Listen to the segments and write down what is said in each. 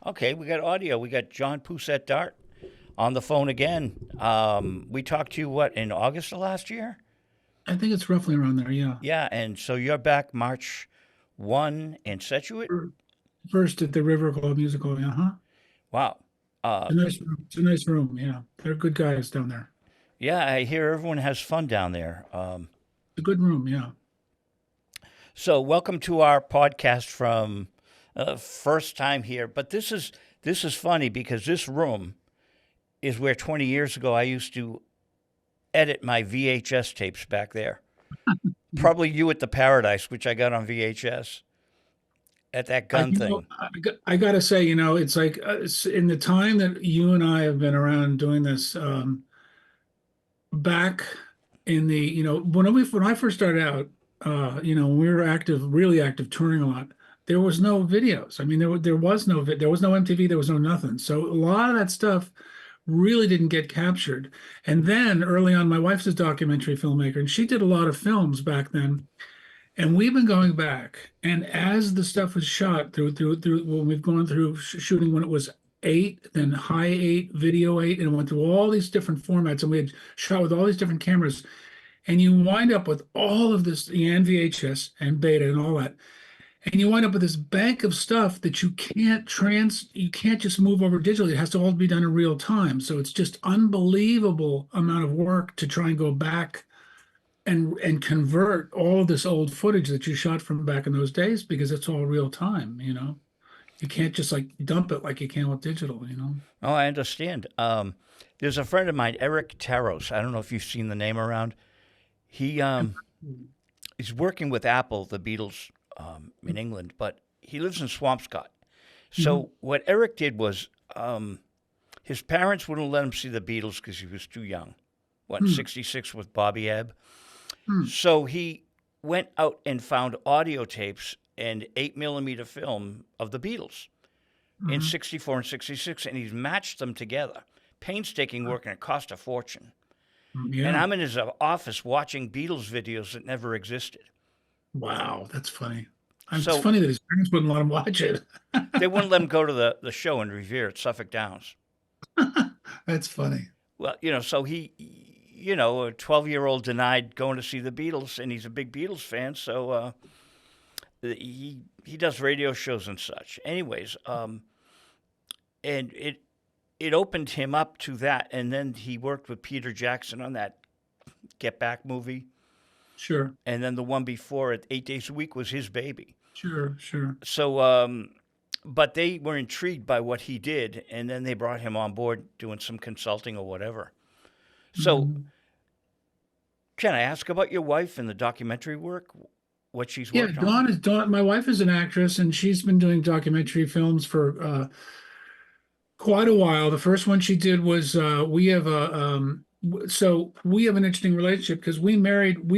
Okay, we got audio. We got John Pousette Dart on the phone again. We talked to you, what, in August of last year? I think it's roughly around there, yeah. Yeah, and so you're back March 1 in Sedgwick? Fir- First at the River Club Musical, yeah, huh? Wow. Uh, It's a nice room. It's a nice room, yeah. They're good guys down there. yeah, I hear everyone has fun down there. It's a good room, yeah. So welcome to our podcast from first time here. But this is funny because this room is where 20 years ago I used to edit my VHS tapes back there. Probably you at the Paradise, which I got on VHS at that I, gun thing. I gotta say, it's like in the time that you and I have been around doing this, back in the, when I first started out, when we were active, really active, touring a lot. There was no videos. I mean, there was there was no MTV, there was no nothing. So a lot of that stuff really didn't get captured. And then early on, my wife's a documentary filmmaker, and she did a lot of films back then. And we've been going back, and as the stuff was shot through when we've gone through shooting when it was eight, then high eight, video eight, and went through all these different formats, and we had shot with all these different cameras, and you wind up with all of this and VHS and beta and all that, and you wind up with this bank of stuff that you can't just move over digitally. It has to all be done in real time. So it's just unbelievable amount of work to try and go back and convert all of this old footage that you shot from back in those days because it's all real time. You can't just like dump it like you can with digital. Oh, I understand. There's a friend of mine, Eric Taros. I don't know if you've seen the name around. He he's working with Apple, the Beatles, in England, but he lives in Swampscott. Mhm. So what Eric did was his parents wouldn't let him see the Beatles because he was too young. What, in Hmm. '66 with Bobby Ebb? Hmm. So he went out and found audio tapes and 8 millimeter film of the Beatles in Mhm. 64 and 66, and he's matched them together. Painstaking work, and it cost a fortune. And Yeah. I'm in his office watching Beatles videos that never existed. Wow, that's funny. It's So funny that his parents wouldn't let him watch it. they wouldn't let him go to the show in Revere at Suffolk Downs. That's funny. Well, so a 12-year-old denied going to see the Beatles, and he's a big Beatles fan, so he does radio shows and such. Anyways, and it opened him up to that, and then he worked with Peter Jackson on that Get Back movie, Sure, and then the one before it, 8 Days a Week, was his baby. sure, sure. So, but they were intrigued by what he did, and then they brought him on board doing some consulting or whatever. So, Mhm. can I ask about your wife and the documentary work, what she's Yeah, worked on? Dawn. My wife is an actress, and she's been doing documentary films for quite a while. The first one she did was so we have an interesting relationship because we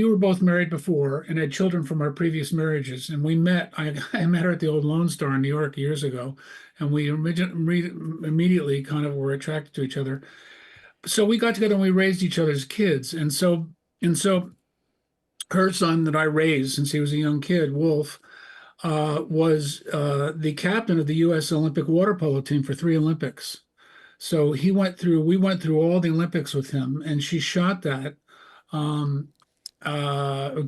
were both married before and had children from our previous marriages, and we met. I met her at the old Lone Star in New York years ago, and we immediately kind of were attracted to each other. So we got together and we raised each other's kids, and so her son that I raised since he was a young kid, Wolf, was the captain of the U.S. Olympic water polo team for three Olympics. So we went through all the Olympics with him, and she shot that. Um,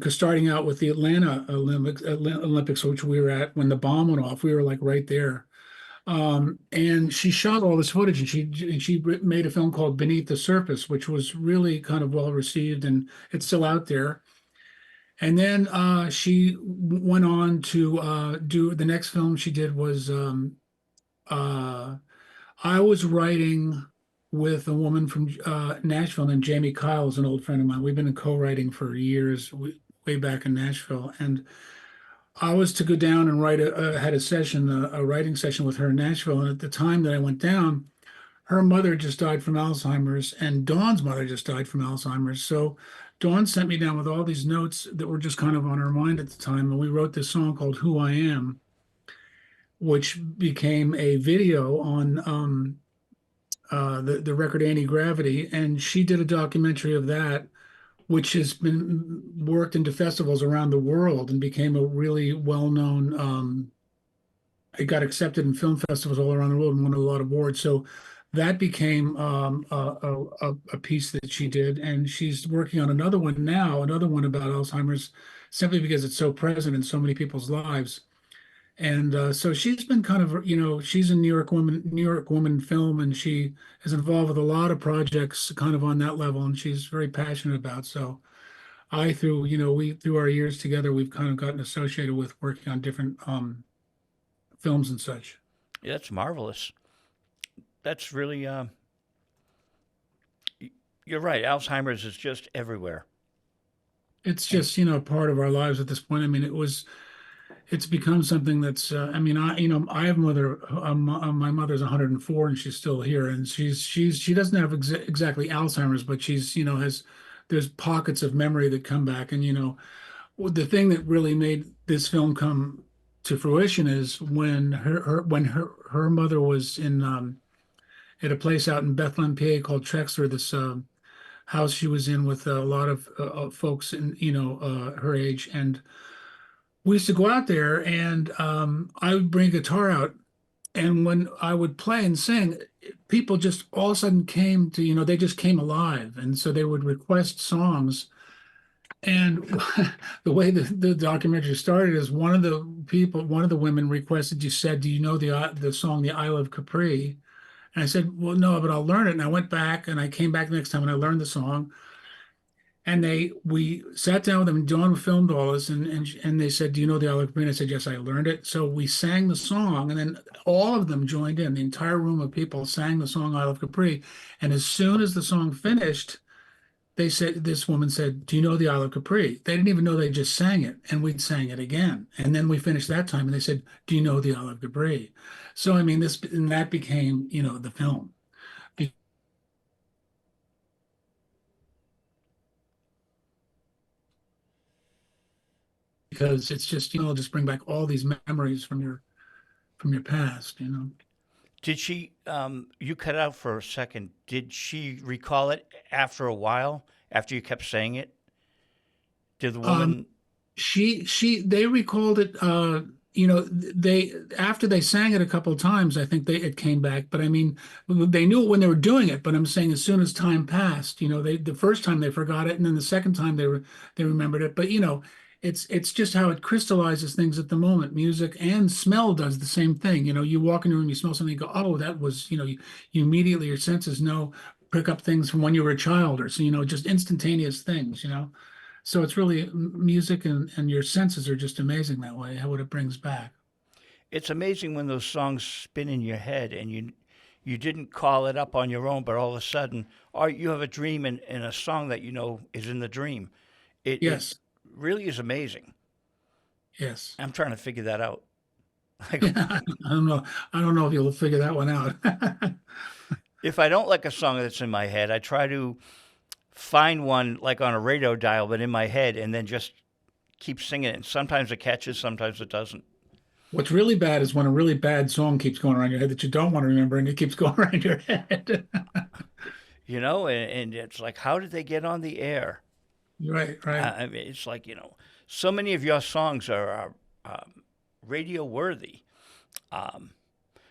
Starting out with the Atlanta Olympics, which we were at when the bomb went off, we were like right there. And she shot all this footage, and she made a film called Beneath the Surface, which was really kind of well received, and it's still out there. And then she went on to do the next film she did was uh, I was writing with a woman from Nashville named Jamie Kyle's an old friend of mine. We've been in co-writing for years, way back in Nashville. And I was to go down and had a session, a writing session with her in Nashville. And at the time that I went down, her mother just died from Alzheimer's, and Dawn's mother just died from Alzheimer's. So Dawn sent me down with all these notes that were just kind of on her mind at the time. And we wrote this song called Who I Am, which became a video on the record Anti-Gravity. And she did a documentary of that, which has been worked into festivals around the world and became a really well-known it got accepted in film festivals all around the world and won a lot of awards. So that became a piece that she did, and she's working on another one now, another one about Alzheimer's, simply because it's so present in so many people's lives. And so she's been kind of, she's a New York Woman film, and she is involved with a lot of projects kind of on that level, and she's very passionate about. So through our years together, we've kind of gotten associated with working on different films and such. Yeah, that's marvelous. That's really, you're right. Alzheimer's is just everywhere. It's And just, part of our lives at this point. I mean, it's become something that's, I mean, I have a mother, my mother's 104 and she's still here, and she doesn't have exactly Alzheimer's, but she's, there's pockets of memory that come back. And, the thing that really made this film come to fruition is when her mother was in, at a place out in Bethlehem, PA called Trexler, this, house she was in with a lot of folks in, her age. And we used to go out there, and I would bring a guitar out, and when I would play and sing, people just all of a sudden came to, they just came alive, and so they would request songs. And the way the documentary started is one of the women requested, you said, "Do you know the song The Isle of Capri?" And I said, "Well, no, but I'll learn it." And I went back and I came back the next time and I learned the song. And we sat down with them, and Dawn filmed all this, and they said, "Do you know the Isle Green?" I said, "Yes, I learned it." So we sang the song, and then all of them joined in. The entire room of people sang the song "Isle of Capri." And as soon as the song finished, this woman said, "Do you know the Isle of Capri?" They didn't even know they just sang it, and we sang it again. And then we finished that time, and they said, "Do you know the Isle of Capri?" So I mean, this and that became, the film, because it's just, just bring back all these memories from your past. did she, you cut out for a second. Did she recall it after a while, after you kept saying it? Did the Um, woman, they recalled it, they after they sang it a couple of times, I think it came back. But I mean, they knew it when they were doing it, but I'm saying as soon as time passed, the first time they forgot it, and then the second time they remembered it. But it's just how it crystallizes things at the moment. Music and smell does the same thing. You walk in a room, you smell something, you go, "Oh, that was," you immediately, your senses know, pick up things from when you were a child, or so, just instantaneous things. So it's really music, and your senses are just amazing that way, how what it brings back. it's amazing when those songs spin in your head and you didn't call it up on your own, but all of a sudden, or you have a dream and a song that you know is in the dream. It Yes, really is amazing. yes. I'm trying to figure that out. Like, I don't know. I don't know if you'll figure that one out. if I don't like a song that's in my head, I try to find one like on a radio dial, but in my head, and then just keep singing it. And sometimes it catches, sometimes it doesn't. What's really bad is when a really bad song keeps going around your head that you don't want to remember, and it keeps going around your head. And it's like, how did they get on the air? Right, right. I mean, it's like, so many of your songs are radio worthy. Um,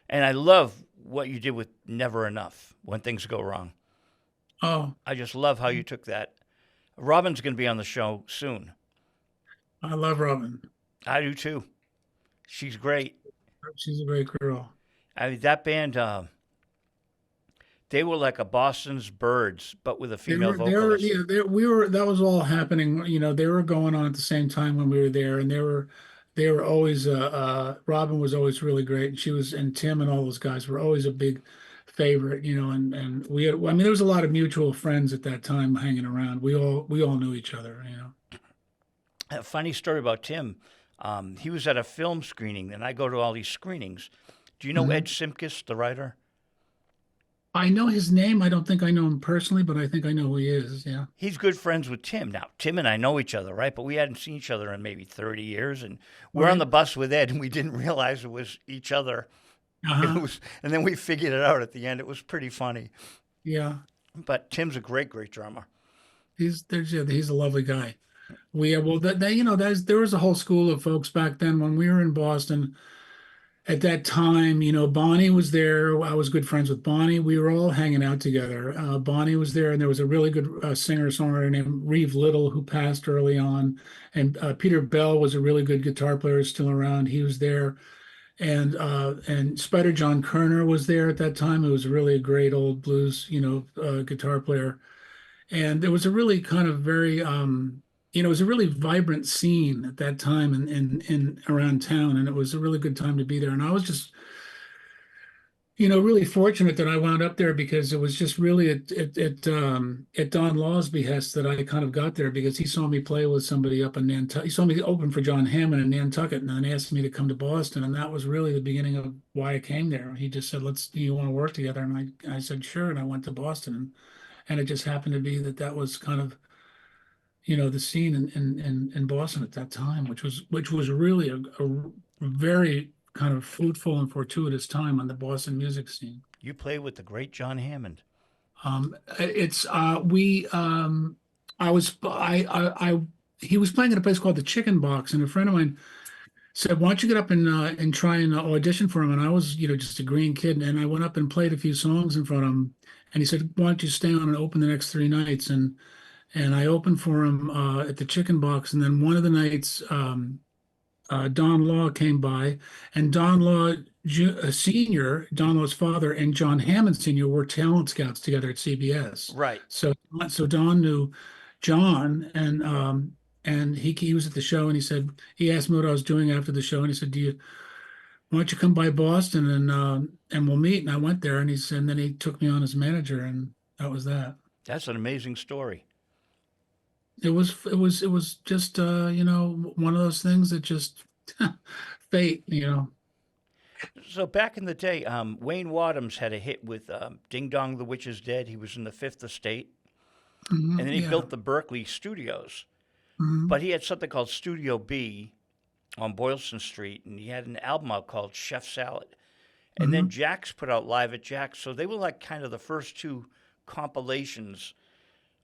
and I love what you did with Never Enough when things go wrong. Oh, I just love how you took that. Robin's going to be on the show soon. I love Robin. I do too. She's great. She's a great girl. I mean, that band, they were like a Boston's Birds, but with a female vocalist. Yeah, that was all happening, they were going on at the same time when we were there, and they were always, Robin was always really great, and and Tim and all those guys were always a big favorite, and we had, I mean, there was a lot of mutual friends at that time hanging around. We all knew each other. A funny story about Tim. He was at a film screening, and I go to all these screenings. Do you know Ed Mhm. Simkus, the writer? I know his name. I don't think I know him personally, but I think I know who he is. Yeah. He's good friends with Tim. Now, Tim and I know each other, right? But we hadn't seen each other in maybe 30 years. And we're on Right. the bus with Ed, and we didn't realize it was each other. It Uh-huh. was, and then we figured it out at the end. It was pretty funny. Yeah. But Tim's a great, great drummer. He's a lovely guy. Well, there was a whole school of folks back then when we were in Boston. At that time, Bonnie was there. I was good friends with Bonnie. We were all hanging out together. Bonnie was there, and there was a really good singer-songwriter named Reeve Little who passed early on. And Peter Bell was a really good guitar player, still around. He was there. And Spider John Kerner was there at that time. It was really a great old blues, guitar player. And there was a really kind of very, it was a really vibrant scene at that time in around town, and it was a really good time to be there. And I was just, really fortunate that I wound up there because it was just really at Don Law's behest that I kind of got there because he saw me play with somebody up in Nantucket. He saw me open for John Hammond in Nantucket and then asked me to come to Boston. And that was really the beginning of why I came there. He just said, do you want to work together? And I said, sure. And I went to Boston. And it just happened to be that was kind of, the scene in Boston at that time, which was really a very kind of fruitful and fortuitous time on the Boston music scene. You play with the great John Hammond. It's we I was I he was playing at a place called the Chicken Box, and a friend of mine said, "Why don't you get up and try and audition for him?" And I was, just a green kid, and I went up and played a few songs in front of him. And he said, "Why don't you stay on and open the next three nights?" And I opened for him at the Chicken Box, and then one of the nights, Don Law came by, and Don Law Senior, Don Law's father, and John Hammond Senior were talent scouts together at CBS. Right. So Don knew John, and he was at the show, and he asked me what I was doing after the show, and he said, why don't you come by Boston and we'll meet? And I went there, and and then he took me on as manager, and that was that. That's an amazing story. It was just one of those things that just fate. So back in the day, Wayne Wadhams had a hit with "Ding Dong, the Witch is Dead." He was in the Fifth Estate, and then he Yeah. built the Berkeley Studios. hmm But he had something called Studio B on Boylston Street, and he had an album out called Chef Salad. And then hmm Jack's put out Live at Jack's, so they were like kind of the first two compilations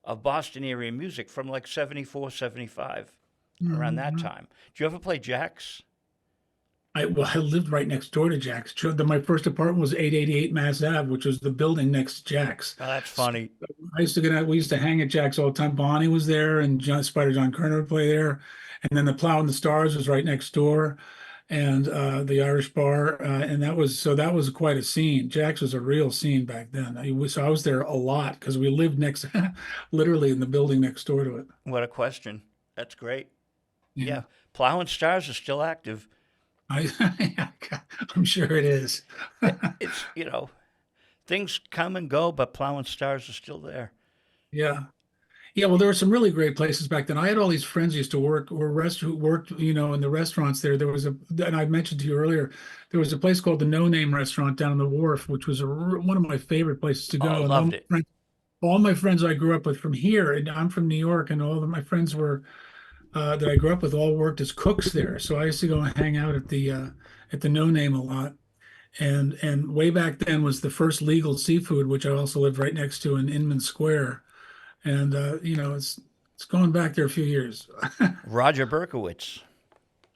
of Boston area music from like 74, 75, around that hmm time. Do you ever play Jack's? I lived right next door to Jack's. My first apartment was 888 Mass Ave, which was the building next to Jack's. Oh, that's So funny. I used to get out. We used to hang at Jack's all the time. Bonnie was there, and Spider John Kerner would play there, and then the Plow and the Stars was right next door, and the Irish Bar, and that was quite a scene. Jack's was a real scene back then. So I was there a lot because we lived next, literally in the building next door to it. What a question. That's great. Yeah, Yeah, Plow and Stars are still active. I I'm sure it is. It's, things come and go, but Plow and Stars are still there. Yeah. Yeah, well, there were some really great places back then. I had all these friends who used to who worked, in the restaurants there. And I mentioned to you earlier, there was a place called the No Name Restaurant down on the wharf, which was one of my favorite places to Oh, go. And loved it. all my friends I grew up with from here, and I'm from New York, and all of my friends that I grew up with all worked as cooks there. So I used to go and hang out at the No Name a lot. And way back then was the first legal seafood, which I also lived right next to in Inman Square. And it's going back there a few years. Roger Berkowitz,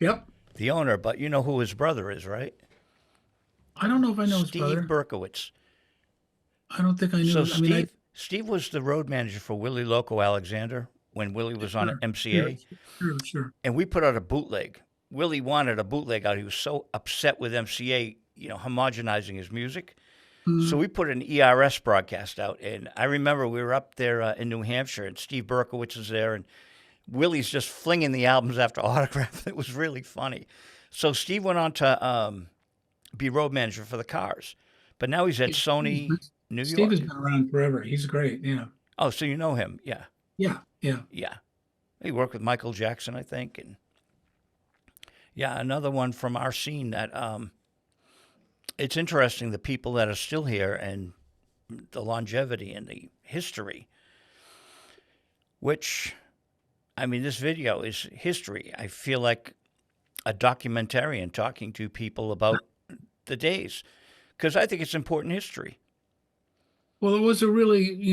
Yep. the owner, but you know who his brother is, right? I don't know if I know his Steve brother. Berkowitz. I don't think I knew. So I mean, Steve was the road manager for Willie Loco Alexander when Willie was on sure, sure, MCA, sure. and we put out a bootleg. Willie wanted a bootleg out. He was so upset with MCA, homogenizing his music. So Mhm. we put an ERS broadcast out, and I remember we were up there in New Hampshire, and Steve Berkowitz is there, and Willie's just flinging the albums after autograph. It was really funny. So Steve went on to be road manager for the Cars, but now he's at Sony New Steve has York. been around forever. He's great. Yeah. Oh, so you know him? Yeah, Yeah. Yeah. yeah. He worked with Michael Jackson, I think, and yeah, another one from our scene that it's interesting the people that are still here and the longevity and the history, which, I mean, this video is history. I feel like a documentarian talking to people about the days because I think it's important history. Well, it was a really,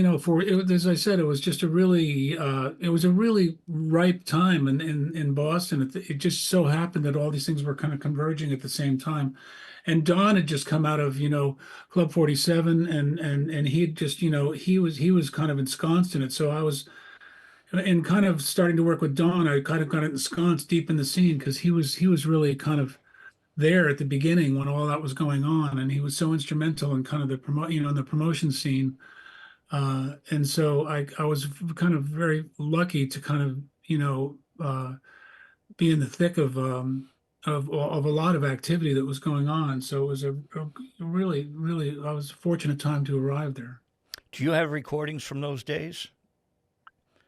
as I said, it was just it was a really ripe time in Boston. It just so happened that all these things were kind of converging at the same time. And Don had just come out of, Club 47, and he'd just, he was kind of ensconced in it. So I was, and kind of starting to work with Don, I kind of got ensconced deep in the scene because he was really kind of there at the beginning when all that was going on, and he was so instrumental in kind of the in the promotion scene. And so I was kind of very lucky to kind of, be in the thick of a lot of activity that was going on. So it was a really, really, I was fortunate time to arrive there. Do you have recordings from those days?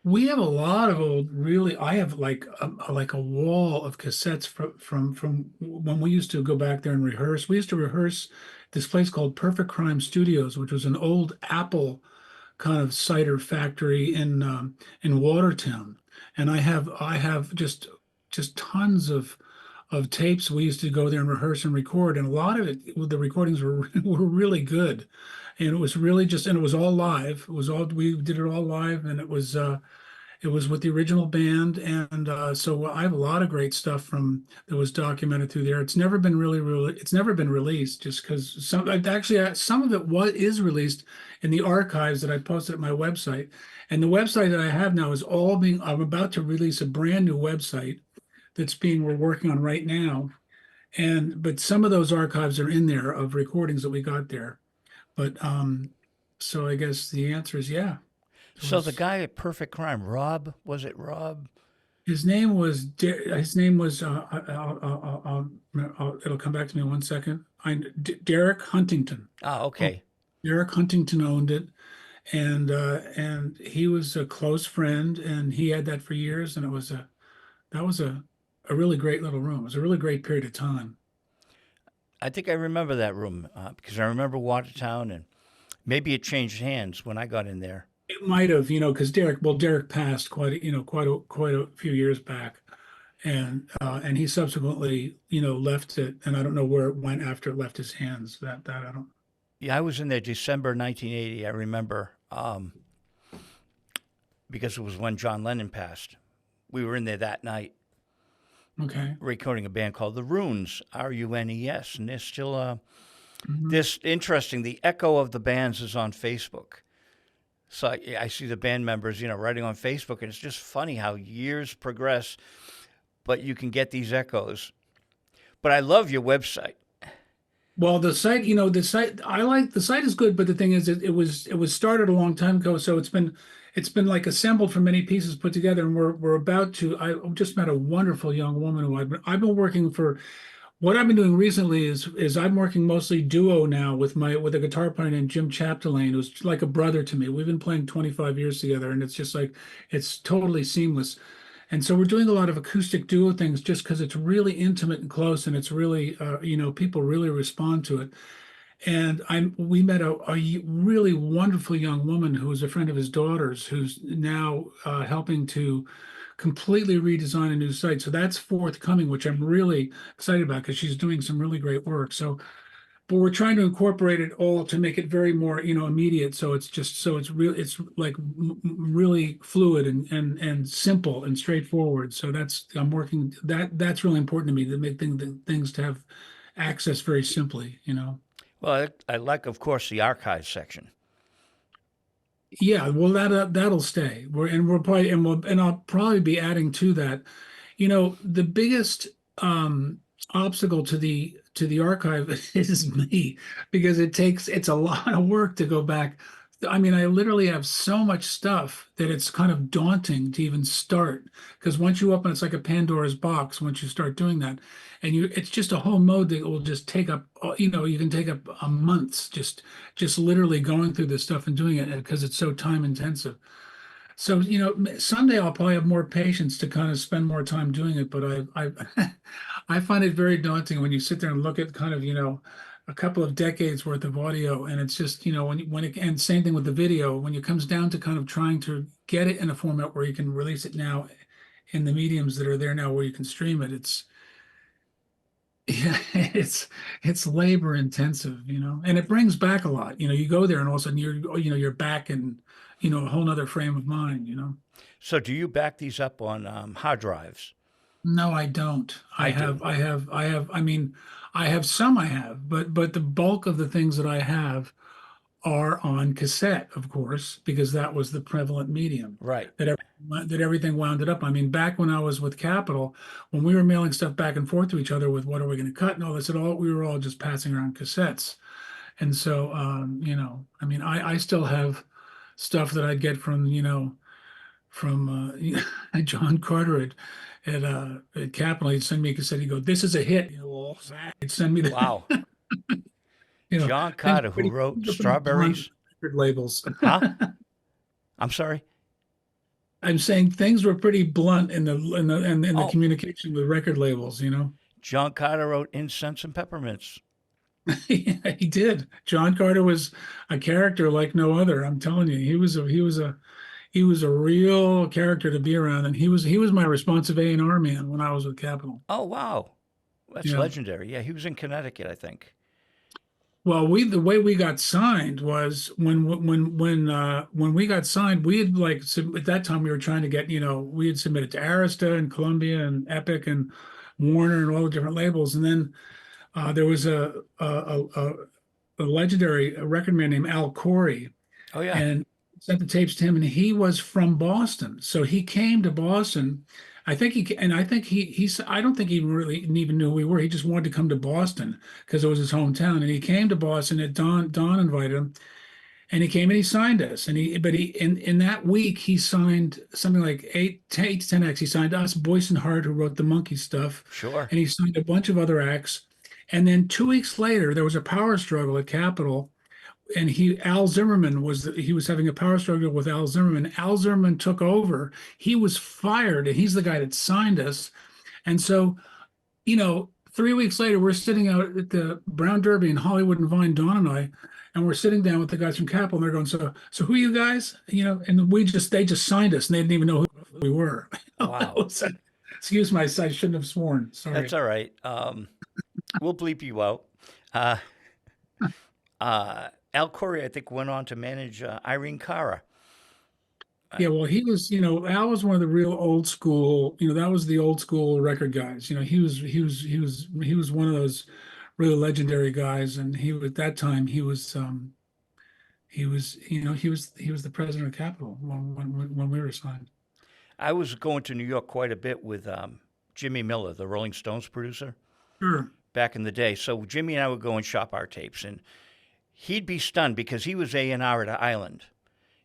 We have a lot of old, really, I have like a wall of cassettes from when we used to go back there and rehearse. We used to rehearse this place called Perfect Crime Studios, which was an old Apple kind of cider factory in Watertown. And I have just tons of tapes. We used to go there and rehearse and record, and a lot of it, the recordings were were really good. And it was really just, and it was all live. It was all, we did it all live, and it was with the original band. And so I have a lot of great stuff from that was documented through there. It's never been it's never been released, just because some of it is released in the archives that I posted at my website. And the website that I have now is all being, I'm about to release a brand new website we're working on right now. But some of those archives are in there of recordings that we got there. But so I guess the answer is yeah. It So the was guy at Perfect Crime, Rob, was it Rob? his name was it'll come back to me in 1 second. Derek Huntington. Ah, Oh, okay. Derek Huntington owned it, and he was a close friend, and he had that for years, and that was a really great little room. It was a really great period of time. I think I remember that room because I remember Watertown, and maybe it changed hands when I got in there. It might have, because Derek passed quite a few years back, and he subsequently, left it, and I don't know where it went after it left his hands. That I don't. Yeah, I was in there December 1980. I remember because it was when John Lennon passed. We were in there that night Okay. recording a band called the Runes, Runes, and they're still Mhm. this interesting. The echo of the bands is on Facebook. So I see the band members, writing on Facebook, and it's just funny how years progress, but you can get these echoes. But I love your website. Well, I like the site is good, but the thing is, it was started a long time ago, so it's been like assembled from many pieces put together, and we're about to. I just met a wonderful young woman who I've been working for. What I've been doing recently is I'm working mostly duo now with a guitar player named Jim Chapdelaine, who's like a brother to me. We've been playing 25 years together, and it's just like it's totally seamless. And so we're doing a lot of acoustic duo things just because it's really intimate and close, and it's really, people really respond to it. And we met a really wonderful young woman who was a friend of his daughter's, who's now helping to completely redesign a new site. So that's forthcoming, which I'm really excited about because she's doing some really great work. So, but we're trying to incorporate it all to make it very more, immediate. So it's real, it's like really fluid and simple and straightforward. So I'm working that's really important to me, to make things to have access very simply. Well, I like, of course, the archive section. Yeah, well, that'll stay. I'll probably be adding to that. The biggest obstacle to the archive is me, because it's a lot of work to go back. I mean, I literally have so much stuff that it's kind of daunting to even start, because once you open, it's like a Pandora's box once you start doing that. And it's just a whole mode that will just take up, you can take up a months just literally going through this stuff and doing it because it's so time intensive. So, someday I'll probably have more patience to kind of spend more time doing it, but I find it very daunting when you sit there and look at kind of, a couple of decades worth of audio, and it's just, and same thing with the video, when it comes down to kind of trying to get it in a format where you can release it now in the mediums that are there now where you can stream it. Yeah, it's labor intensive, and it brings back a lot. You go there and all of a sudden you're back in, a whole nother frame of mind. So do you back these up on hard drives? No, I don't. I do. I mean, I have some I have, but the bulk of the things that I have are on cassette, of course, because that was the prevalent medium Right. that everything wound up. I mean, back when I was with Capitol, when we were mailing stuff back and forth to each other with what are we going to cut and all this, we were all just passing around cassettes. And so, I mean, I still have stuff that I get from, from John Carter at Capitol. He'd send me a cassette. He'd go, "This is a hit." Well, he'd send me the, Wow. you know, John Carter, who wrote things are pretty blunt Strawberries. record labels. Huh? I'm sorry. I'm saying things were pretty blunt in the Oh, communication with record labels. John Carter wrote Incense and Peppermints. Yeah, he did. John Carter was a character like no other. I'm telling you, he was a real character to be around, and he was my responsive A&R man when I was with Capitol. Oh, wow. That's Yeah. legendary. Yeah, he was in Connecticut, I think. Well, the way we got signed was when we got signed, we had at that time we were trying to get, we had submitted to Arista and Columbia and Epic and Warner and all the different labels, and then there was a legendary record man named Al Corey, Oh, yeah. and sent the tapes to him, and he was from Boston, so he came to Boston. I think I don't think he really even knew who we were. He just wanted to come to Boston because it was his hometown, and he came to Boston. And Don invited him, and he came and he signed us. But he in that week he signed something like eight to ten acts. He signed us, Boyce and Hart, who wrote the Monkey stuff, Sure. and he signed a bunch of other acts. And then 2 weeks later, there was a power struggle at Capitol, and Al Zimmerman he was having a power struggle with Al Zimmerman. Al Zimmerman took over. He was fired, and he's the guy that signed us. And so, 3 weeks later, we're sitting out at the Brown Derby in Hollywood and Vine, Dawn and I, and we're sitting down with the guys from Capitol, and they're going, so who are you guys? And they just signed us, and they didn't even know who we were. Wow. Excuse my, I shouldn't have sworn. That's Sorry. all right. We'll bleep you out. Uh, Al Corey, I think, went on to manage Irene Cara. Yeah, well, Al was one of the real old school, that was the old school record guys. He was one of those really legendary guys, and at that time he was the president of Capitol when we were signed. I was going to New York quite a bit with Jimmy Miller, the Rolling Stones producer, Sure. back in the day. So Jimmy and I would go and shop our tapes, and he'd be stunned because he was A&R at Island,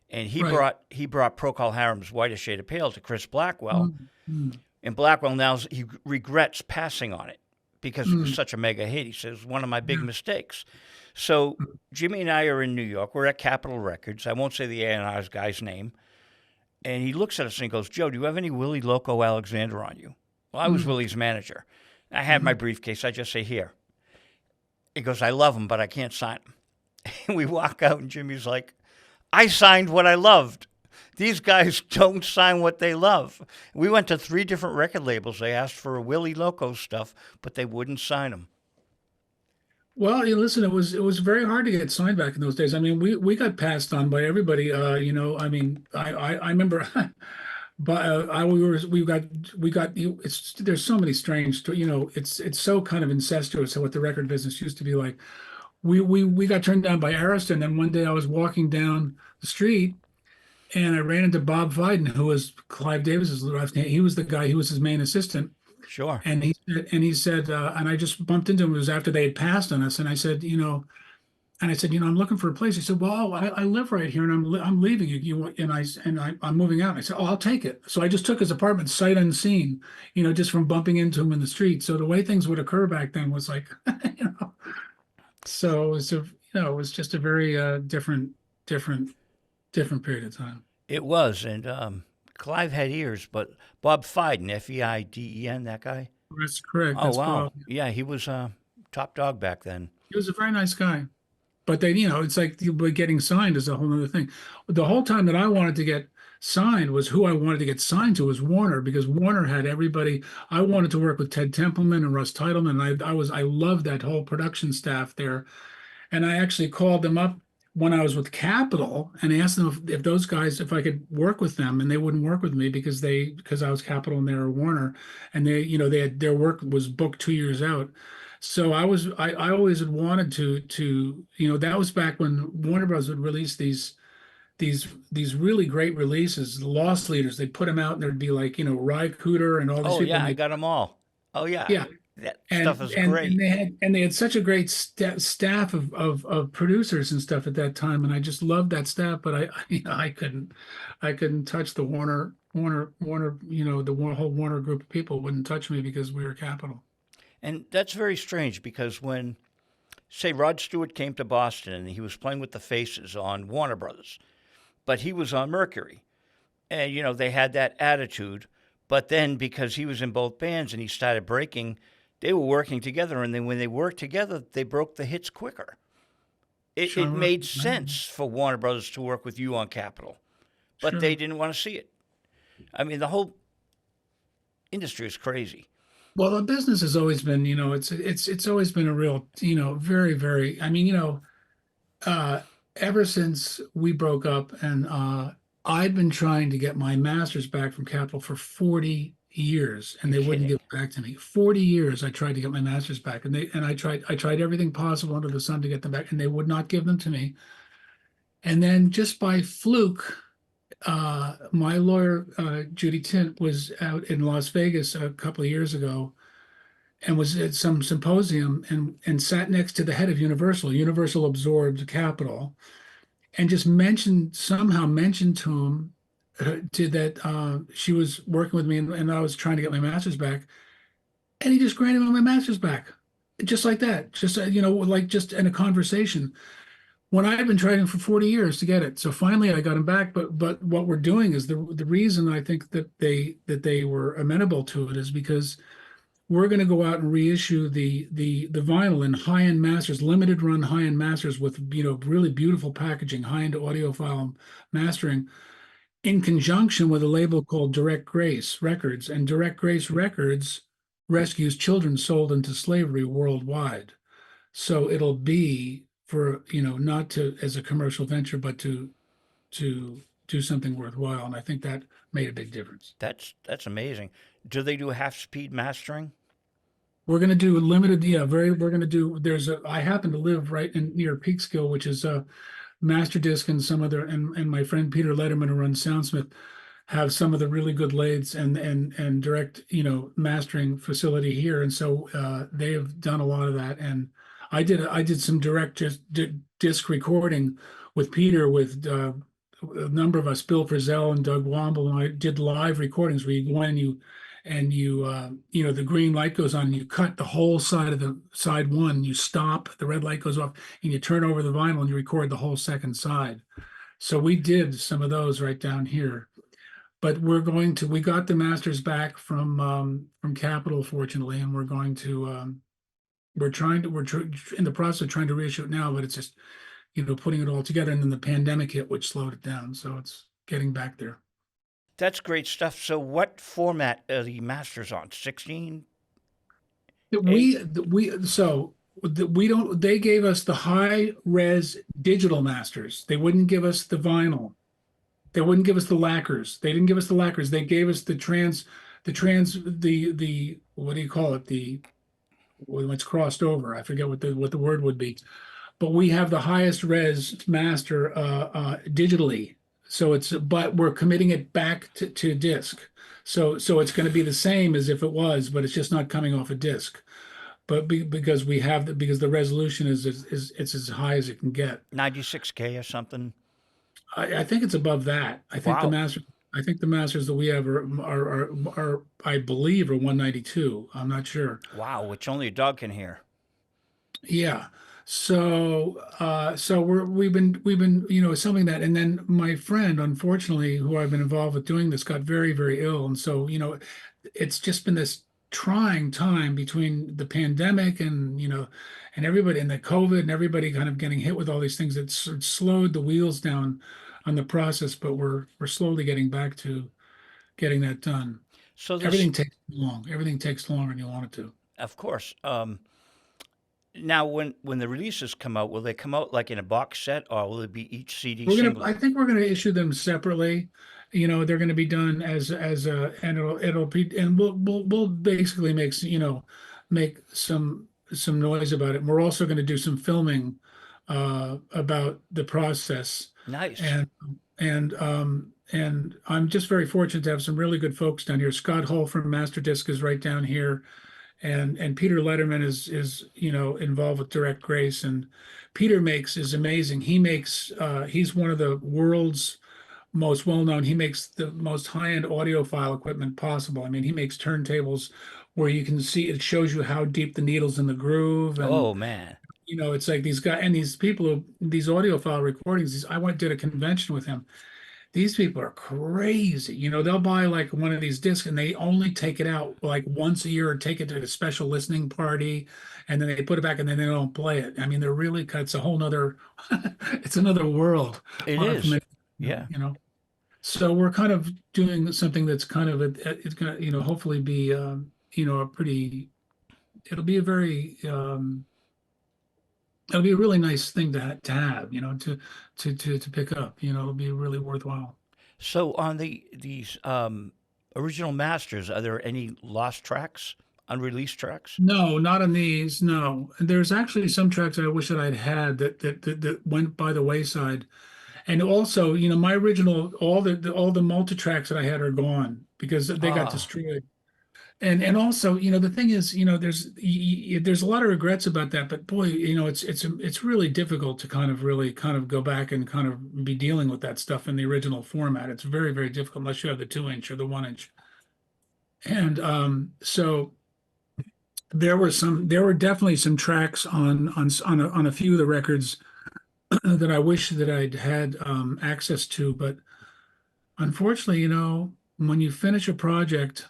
and Right. he brought Procol Harum's Whitest Shade of Pale to Chris Blackwell, Mm, mm, and Blackwell now he regrets passing on it because it was mm, such a mega hit. He says one of my big yeah. mistakes. So Jimmy and I are in New York. We're at Capitol Records. I won't say the A&R's guy's name. And he looks at us and he goes, "Joe, do you have any Willie Loco Alexander on you?" Well, I was Mm, Willie's manager. I had my mhm. briefcase. I just say, "Here." He goes, "I love him, but I can't sign him." And we walk out, and Jimmy's like, "I signed what I loved. These guys don't sign what they love." We went to 3 different record labels. They asked for Willie Loco stuff, but they wouldn't sign them. Well, listen, it was very hard to get signed back in those days. I mean, we got passed on by everybody. I mean, I remember, but we got it's there's so many strange, it's so kind of incestuous of what the record business used to be like. We got turned down by Arista, and then one day I was walking down the street and I ran into Bob Fiden, who was Clive Davis's left hand. He was the guy, he was his main assistant. Sure. And I just bumped into him. It was after they had passed on us, and I said, I'm looking for a place. He said, "Well, I live right here, and I'm leaving it. I'm moving out." I said, "Oh, I'll take it." So I just took his apartment sight unseen, just from bumping into him in the street. So the way things would occur back then was like, you know, so it was just a very different period of time. It was. And Clive had ears, but Bob Fiden, Feiden, that guy. That's correct. Oh, That's wow. Bob. Yeah, he was top dog back then. He was a very nice guy. But then, it's like getting signed is a whole other thing. The whole time that I wanted to get signed was who I wanted to get signed to was Warner, because Warner had everybody. I wanted to work with Ted Templeman and Russ Titleman. I loved that whole production staff there. And I actually called them up when I was with Capital and asked them if those guys, if I could work with them, and they wouldn't work with me because I was Capital and they were Warner, and they had their work was booked 2 years out. So I always had wanted to that was back when Warner Bros. Would release these really great releases, the Lost Leaders. They'd put them out and there'd be like Ry Cooder and all these Oh people, yeah, and I they got them all. Oh yeah, yeah, that and stuff is and great. they had such a great staff of producers and stuff at that time, and I just loved that staff. But I couldn't touch the Warner, whole Warner group of people wouldn't touch me because we were Capital. And that's very strange because when, say, Rod Stewart came to Boston and he was playing with the Faces on Warner Brothers, but he was on Mercury, and they had that attitude. But then because he was in both bands and he started breaking, they were working together, and then when they worked together, they broke the hits quicker. It Sean Rock, made sense for Warner Brothers to work with you on Capitol, but they sure. didn't want to see it. I mean, the whole industry is crazy. Well, the business has always been, it's always been a real, very, very. I mean, uh, ever since we broke up, and I've been trying to get my master's back from Capital for 40 years, and You're they wouldn't give kidding. it back to me. 40 years I tried to get my master's back, and I tried everything possible under the sun to get them back, and they would not give them to me. And then just by fluke, my lawyer, Judy Tint, was out in Las Vegas a couple of years ago and was at some symposium and sat next to the head of Universal. Universal absorbed Capital, and just somehow mentioned to him to that she was working with me, and I was trying to get my master's back, and he just granted me my master's back, just like that, just like just in a conversation. When I had been trying for 40 years to get it, so finally I got him back. But what we're doing is the reason I think that they were amenable to it is because we're going to go out and reissue the vinyl in high-end masters, limited run high-end masters with really beautiful packaging, high-end audiophile mastering, in conjunction with a label called Direct Grace Records. And Direct Grace Records rescues children sold into slavery worldwide. So it'll be for, not to as a commercial venture, but to do something worthwhile. And I think that made a big difference. That's amazing. Do they do half speed mastering? We're going to do limited, yeah, we're going to do, I happen to live right near Peekskill, which is a Master Disc and some other, and my friend Peter Letterman, who runs Soundsmith, have some of the really good lathes and direct, mastering facility here. And so they have done a lot of that. And I did some direct just disc recording with Peter, with a number of us, Bill Frisell and Doug Womble, and I did live recordings where you go in and the green light goes on and you cut the whole side of the side one, you stop, the red light goes off, and you turn over the vinyl and you record the whole second side. So we did some of those right down here. But we got the masters back from Capital, fortunately, and we're in the process of trying to reissue it now, but it's just, putting it all together. And then the pandemic hit, which slowed it down. So it's getting back there. That's great stuff. So, what format are the masters on? 16, That 8? we don't, they gave us the high res digital masters. They wouldn't give us the vinyl. They wouldn't give us the lacquers. They didn't give us the lacquers. They gave us the what do you call it? When it's crossed over. I forget what the word would be. But we have the highest res master digitally. But we're committing it back to disk. So it's going to be the same as if it was, but it's just not coming off a disk. Because the resolution is it's as high as it can get. 96K or something? I think it's above that. Wow. I think the masters that we have are I believe are 192. I'm not sure. Wow, which only a dog can hear. Yeah. So we've been something that, and then my friend, unfortunately, who I've been involved with doing this, got very, very ill. And so, it's just been this trying time between the pandemic and everybody and the COVID and everybody kind of getting hit with all these things that slowed the wheels down on the process, but we're slowly getting back to getting that done. So, this, Everything takes long. Everything takes longer than you want it to. of course, Now, when the releases come out, will they come out like in a box set, or will it be each CD I singly? think we're gonna issue them separately. They're gonna be done and it'll be, and we'll basically make some noise about it. And we're also gonna do some filming, about the process. Nice. And, and I'm just very fortunate to have some really good folks down here. Scott Hull from Master Disc is right down here, and Peter Letterman is involved with Direct Grace, and Peter makes is amazing. He's one of the world's most well-known. He makes the most high-end audiophile equipment possible. I mean, he makes turntables where you can see it shows you how deep the needle's in the groove, and Oh man, it's like these guys and these people who these audiophile recordings. I went did a convention with him. These people are crazy. They'll buy like one of these discs and they only take it out like once a year or take it to a special listening party, and then they put it back and then they don't play it. I mean, they're really it's a whole nother it's another world it on from is. it, Yeah. So we're kind of doing something that's kind of it's gonna, hopefully be a pretty it'll be a very it'll be a really nice thing to have, to pick up. It'll be really worthwhile. So on these original masters, are there any lost tracks, unreleased tracks? No, not on these. No, and there's actually some tracks I wish that I'd had that went by the wayside. And also, my original, all the multi tracks that I had are gone because they got Ah, destroyed. And also, the thing is, there's a lot of regrets about that. But boy, it's really difficult to kind of go back and kind of be dealing with that stuff in the original format. It's very, very difficult unless you have the 2 inch or the 1 inch. And so. There were definitely some tracks on a few of the records that I wish that I'd had access to, but unfortunately, when you finish a project,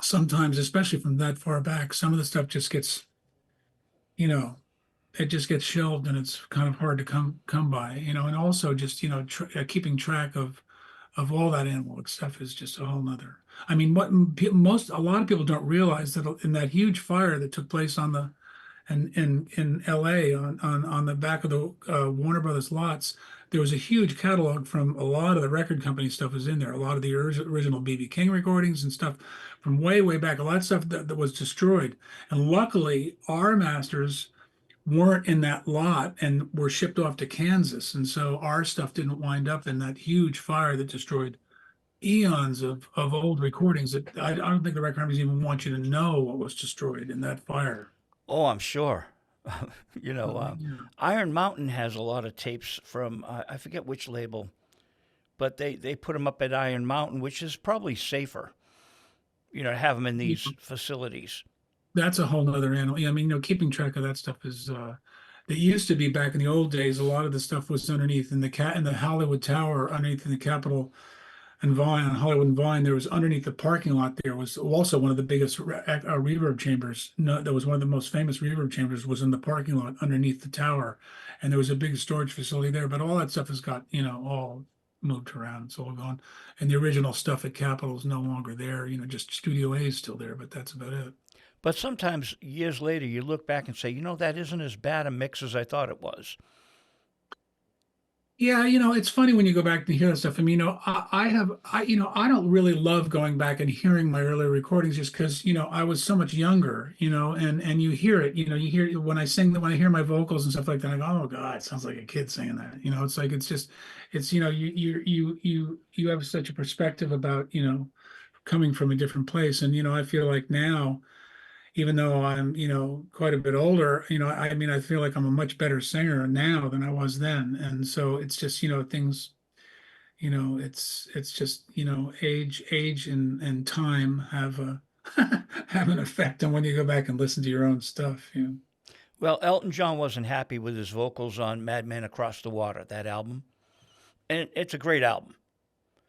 sometimes, especially from that far back, some of the stuff just gets, you know, it just gets shelved, and it's kind of hard to come by, and also just keeping track of all that analog stuff is just a whole nother. I mean, a lot of people don't realize that in that huge fire that took place on the in LA on the back of the Warner Brothers lots, there was a huge catalog from a lot of the record company stuff was in there. A lot of the original BB King recordings and stuff from way back. A lot of stuff that was destroyed. And luckily, our masters weren't in that lot and were shipped off to Kansas. And so our stuff didn't wind up in that huge fire that destroyed eons of old recordings that I don't think the record companies even want you to know what was destroyed in that fire. oh, I'm sure. Yeah. Iron Mountain has a lot of tapes from I forget which label, but they put them up at Iron Mountain, which is probably safer, to have them in these facilities. That's a whole nother animal. Yeah, I mean, keeping track of that stuff is it used to be back in the old days, a lot of the stuff was underneath in the Hollywood Tower, underneath in the Capitol and Vine, on Hollywood and Vine. There was underneath the parking lot, there was also one of the biggest reverb chambers. No, that was one of the most famous reverb chambers was in the parking lot underneath the tower. And there was a big storage facility there, but all that stuff has got, all moved around. It's all gone. And the original stuff at Capitol is no longer there, just Studio A is still there, but that's about it. But sometimes years later, you look back and say, that isn't as bad a mix as I thought it was. Yeah, it's funny when you go back and hear that stuff. I mean, I don't really love going back and hearing my earlier recordings just because, I was so much younger, and you hear it, you hear it when I sing, when I hear my vocals and stuff like that, I go, oh God, it sounds like a kid saying that. It's like, you have such a perspective about, coming from a different place. And, I feel like now, even though I'm, quite a bit older, I mean, I feel like I'm a much better singer now than I was then. And so it's just, things, it's just, age and time have a have an effect on when you go back and listen to your own stuff. Well, Elton John wasn't happy with his vocals on Madman Across the Water, that album. And it's a great album.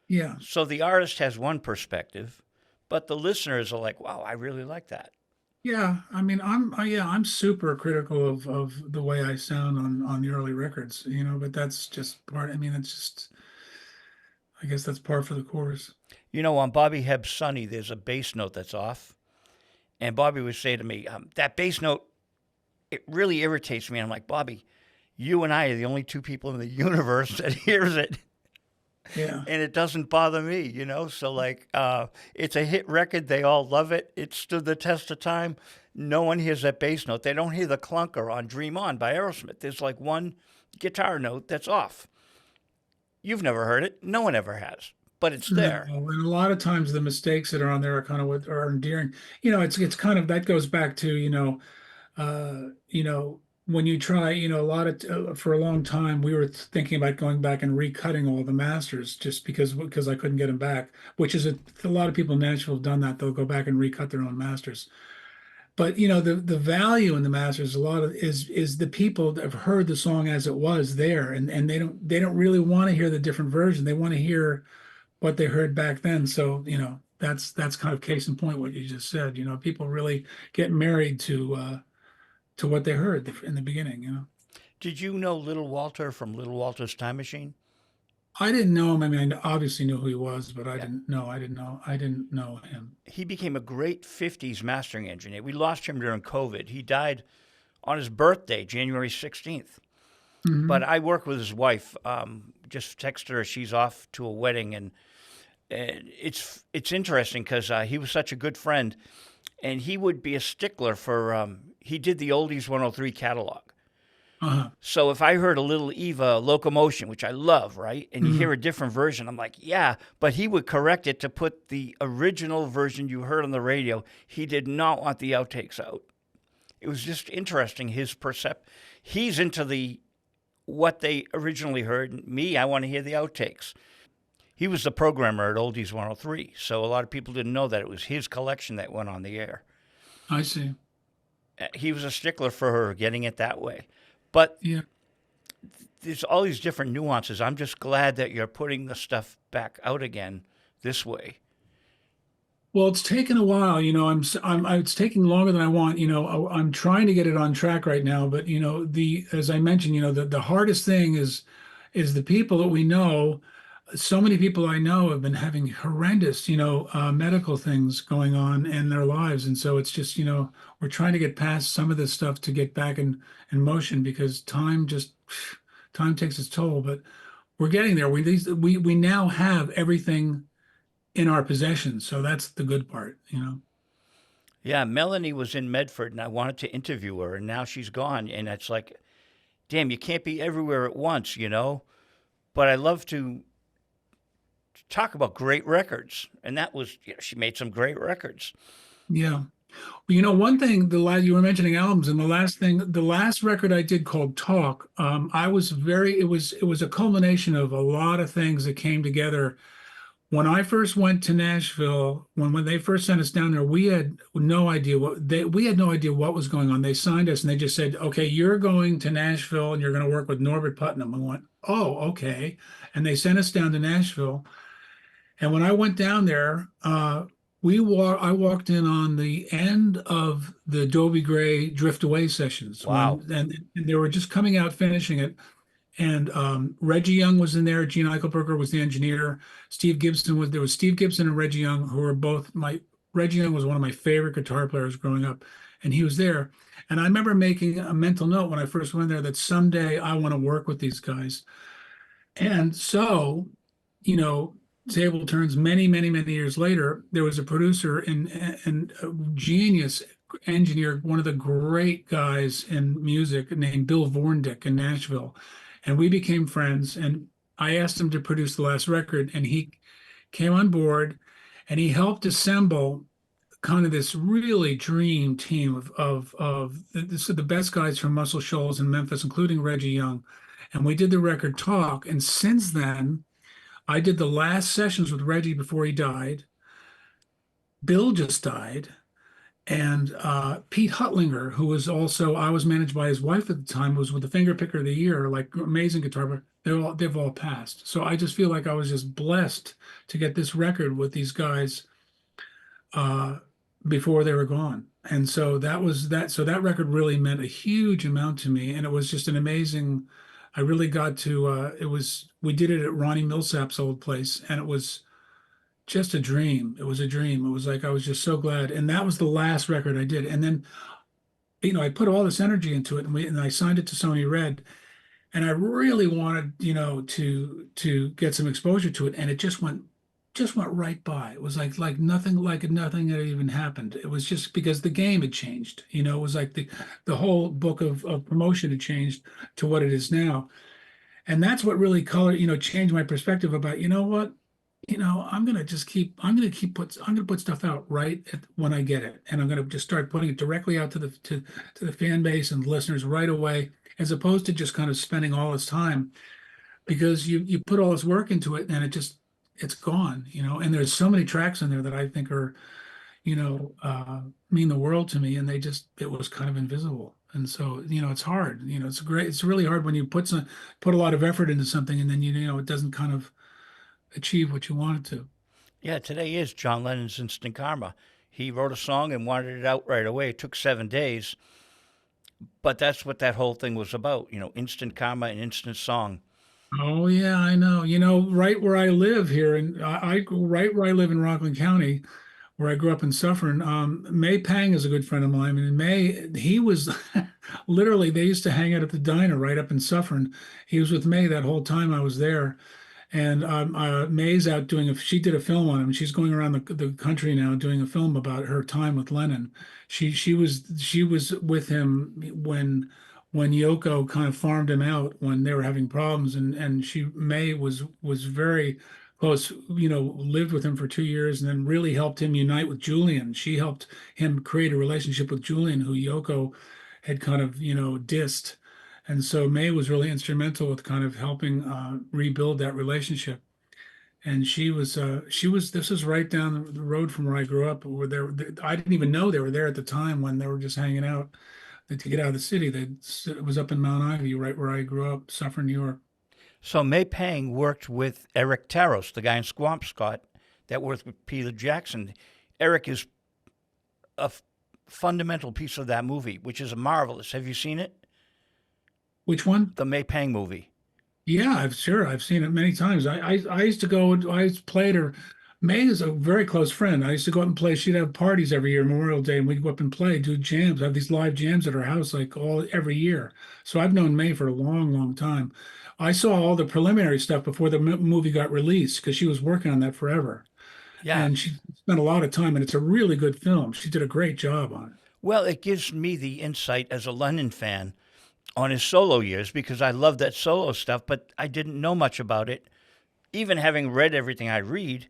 Yeah. So the artist has one perspective, but the listeners are like, wow, I really like that. Yeah. I mean, I'm super critical of the way I sound on the early records, but that's just part. I mean, it's just, I guess that's par for the course. On Bobby Hebb's Sonny, there's a bass note that's off. And Bobby would say to me, that bass note it really irritates me. I'm like, Bobby, you and I are the only two people in the universe that hears it, Yeah. and it doesn't bother me, you know? So, like, it's a hit record. They all love it. It stood the test of time. No one hears that bass note. They don't hear the clunker on Dream On by Aerosmith. There's like one guitar note that's off. You've never heard it. No one ever has, but it's No, there. and a lot of times the mistakes that are on there are kind of what are endearing. It's kind of that goes back to, when you try, a lot of for a long time we were thinking about going back and recutting all the masters just because I couldn't get them back, which is a lot of people in Nashville have done that. They'll go back and recut their own masters. But the value in the masters a lot of is the people that have heard the song as it was there, and they don't really want to hear the different version. They want to hear what they heard back then. So, that's kind of case in point what you just said. People really get married to what they heard in the beginning. Did you know Little Walter from Little Walter's Time Machine? I didn't know him. I mean, I obviously knew who he was, but Yeah. I didn't know him. He became a great 50s mastering engineer. We lost him during COVID. He died on his birthday, January 16th. But Hmm. I work with his wife. Just texted her. She's off to a wedding, and it's interesting because he was such a good friend, and he would be a stickler for. He did the Oldies 103 catalog. Uh-huh. So if I heard a Little Eva Locomotion, which I love, right, and you Hmm. hear a different version, I'm like, yeah, but he would correct it to put the original version you heard on the radio. He did not want the outtakes out. It was just interesting his percept. He's into the what they originally heard. Me, I want to hear the outtakes. He was the programmer at Oldies 103, so a lot of people didn't know that it was his collection that went on the air. I see. He was a stickler for her getting it that way. But Yeah. there's all these different nuances. I'm just glad that you're putting the stuff back out again this way. Well, it's taken a while, it's taking longer than I want, I'm trying to get it on track right now, but as I mentioned, the hardest thing is the people that we know. So many people I know have been having horrendous, medical things going on in their lives. And so it's just, we're trying to get past some of this stuff to get back in motion because time takes its toll, but we're getting there. We now have everything in our possession. So that's the good part. Yeah, Melanie was in Medford and I wanted to interview her, and now she's gone. And it's like, damn, you can't be everywhere at once, you know? But I love to talk about great records. And that was, she made some great records. Yeah. Well, one thing, the last you were mentioning albums, and the last record I did called Talk, I was very, it was a culmination of a lot of things that came together. When I first went to Nashville, when they first sent us down there, we had no idea what was going on. They signed us and they just said, "Okay, you're going to Nashville and you're going to work with Norbert Putnam." I went, "Oh, okay." And they sent us down to Nashville. And when I went down there, I walked in on the end of the Dobie Gray Drift Away sessions Wow. and they were just coming out finishing it. And Reggie Young was in there. Gene Eichelberger was the engineer. There was Steve Gibson and Reggie Young, who were both Reggie Young was one of my favorite guitar players growing up, and he was there. And I remember making a mental note when I first went there that someday I want to work with these guys. And so, you know, table turns many, many, many years later, there was a producer and a genius engineer, one of the great guys in music named Bill Vorndick in Nashville. And we became friends. And I asked him to produce the last record, and he came on board and he helped assemble kind of this really dream team of the best guys from Muscle Shoals in Memphis, including Reggie Young. And we did the record Talk. And since then, I did the last sessions with Reggie before he died. Bill just died. And Pete Huttlinger, who was also, I was managed by his wife at the time, was with the Finger Picker of the Year, like amazing guitar player. They've all passed. So I just feel like I was just blessed to get this record with these guys uh, before they were gone. And so that was that. So that record really meant a huge amount to me. And it was just an amazing, I really got to, we did it at Ronnie Millsap's old place. And it was just a dream. It was a dream. It was like, I was just so glad. And that was the last record I did. And then I put all this energy into it, and I signed it to Sony Red, and I really wanted, to get some exposure to it, and it just went right by. It was like nothing had even happened. It was just because the game had changed. It was like the whole book of promotion had changed to what it is now. And that's what really changed my perspective about, what? I'm gonna put stuff out when I get it. And I'm gonna just start putting it directly out to the fan base and listeners right away, as opposed to just kind of spending all this time, because you put all this work into it and it's gone, and there's so many tracks in there that I think are, mean the world to me, and it was kind of invisible. And so, it's hard, it's really hard when you put a lot of effort into something, and then, it doesn't kind of achieve what you want it to. Yeah, today is John Lennon's Instant Karma. He wrote a song and wanted it out right away. It took 7 days, but that's what that whole thing was about, instant karma and instant song. Oh yeah, I know. Right where I live here, and right where I live in Rockland County, where I grew up in Suffern. May Pang is a good friend of mine, and May, he was literally, they used to hang out at the diner right up in Suffern. He was with May that whole time I was there. And May's out she did a film on him. She's going around the country now doing a film about her time with Lennon. She was with him when Yoko kind of farmed him out when they were having problems, and May was very close, lived with him for 2 years, and then really helped him unite with Julian. She helped him create a relationship with Julian, who Yoko had kind of, dissed. And so May was really instrumental with kind of helping rebuild that relationship. And this was right down the road from where I grew up. I didn't even know they were there at the time when they were just hanging out to get out of the city. It was up in Mount Ivy, right where I grew up, Suffern, New York. So May Pang worked with Eric Taros, the guy in Swamp Scott that worked with Peter Jackson. Eric is a fundamental piece of that movie, which is marvelous. Have you seen it? Which one? The May Pang movie. Yeah, I've seen it many times. I used to go. Played her. May is a very close friend. I used to go out and play. She'd have parties every year, Memorial Day, and we'd go up and play, do jams. I have these live jams at her house like every year. So I've known May for a long, long time. I saw all the preliminary stuff before the movie got released because she was working on that forever, Yeah. and she spent a lot of time. And it's a really good film. She did a great job on it. Well, it gives me the insight as a Lennon fan on his solo years because I love that solo stuff, but I didn't know much about it. Even having read everything I read,